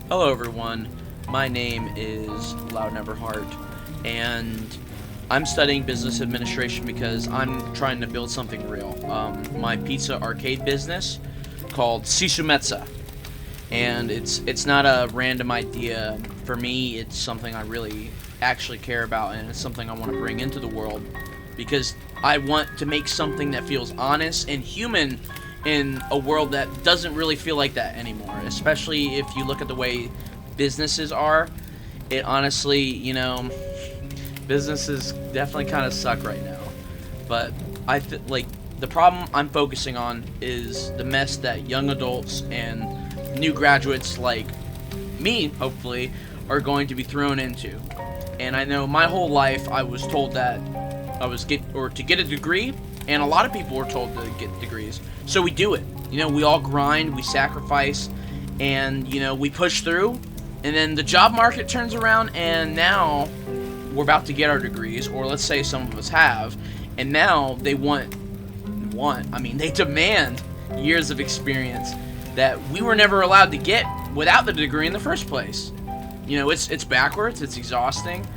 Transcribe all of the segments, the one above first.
Hello, everyone. My name is Loud Neverheart, and I'm studying business administration because I'm trying to build something real. My pizza arcade business called Sisu Metza, and it's not a random idea. For me, it's something I really actually care about, and it's something I want to bring into the world because I want to make something that feels honest and human in a world that doesn't really feel like that anymore. Especially if you look at the way businesses are, it honestly, businesses definitely kind of suck right now. But like the problem I'm focusing on is the mess that young adults and new graduates like me, hopefully, are going to be thrown into. And I know my whole life I was told that to get a degree, and a lot of people were told to get degrees. So we do it. We all grind, we sacrifice, and we push through. And then the job market turns around, and now we're about to get our degrees, or let's say some of us have, and now they they demand years of experience that we were never allowed to get without the degree in the first place. It's backwards, it's exhausting,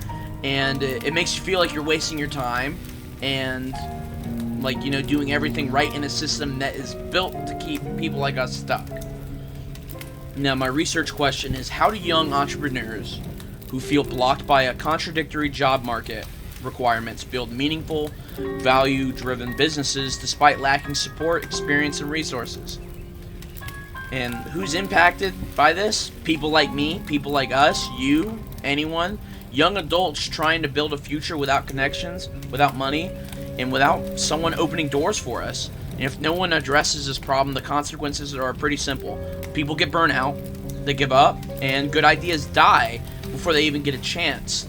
and it makes you feel like you're wasting your time and doing everything right in a system that is built to keep people like us stuck. Now, my research question is, how do young entrepreneurs who feel blocked by a contradictory job market requirements build meaningful, value-driven businesses despite lacking support, experience, and resources? And who's impacted by this? People like me, people like us, you, anyone. Young adults trying to build a future without connections, without money, and without someone opening doors for us. And if no one addresses this problem, the consequences are pretty simple. People get burnt out, they give up, and good ideas die before they even get a chance.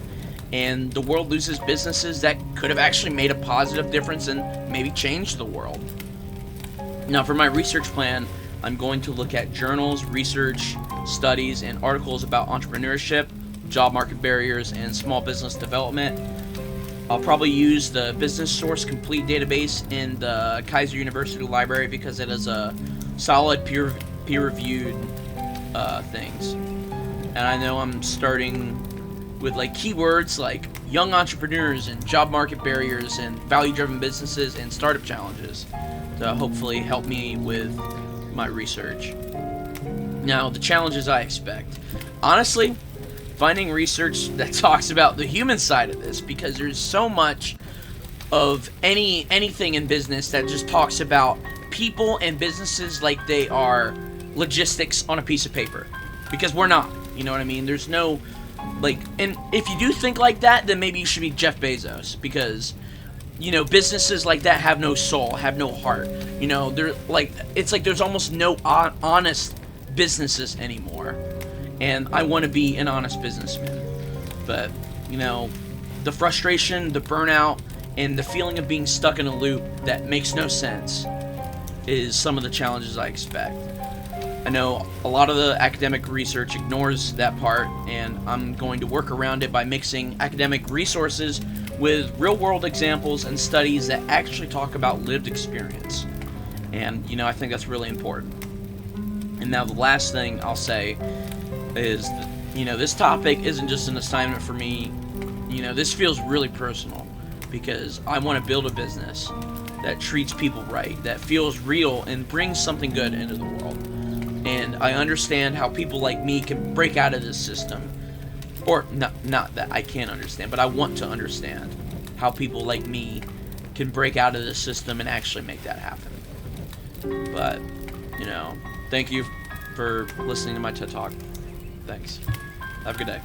And the world loses businesses that could have actually made a positive difference and maybe changed the world. Now, for my research plan, I'm going to look at journals, research, studies, and articles about entrepreneurship, job market barriers, and small business development. I'll probably use the Business Source Complete database in the Kaiser University Library because it is a solid peer-reviewed things. And I know I'm starting with keywords like young entrepreneurs and job market barriers and value-driven businesses and startup challenges to hopefully help me with my research. Now, the challenges I expect. Honestly, finding research that talks about the human side of this, because there's so much of anything in business that just talks about people and businesses like they are logistics on a piece of paper, because we're not. You know what I mean? There's no and if you do think like that, then maybe you should be Jeff Bezos, because businesses like that have no soul, have no heart. They're it's like there's almost no honest businesses anymore. And I want to be an honest businessman. But, the frustration, the burnout, and the feeling of being stuck in a loop that makes no sense is some of the challenges I expect. I know a lot of the academic research ignores that part, and I'm going to work around it by mixing academic resources with real-world examples and studies that actually talk about lived experience. And, I think that's really important. And now the last thing I'll say is, this topic isn't just an assignment for me. This feels really personal because I want to build a business that treats people right, that feels real, and brings something good into the world. And I understand how people like me can break out of this system. Or, not that I can't understand, but I want to understand how people like me can break out of this system and actually make that happen. But, thank you for listening to my TED Talk. Thanks. Have a good day.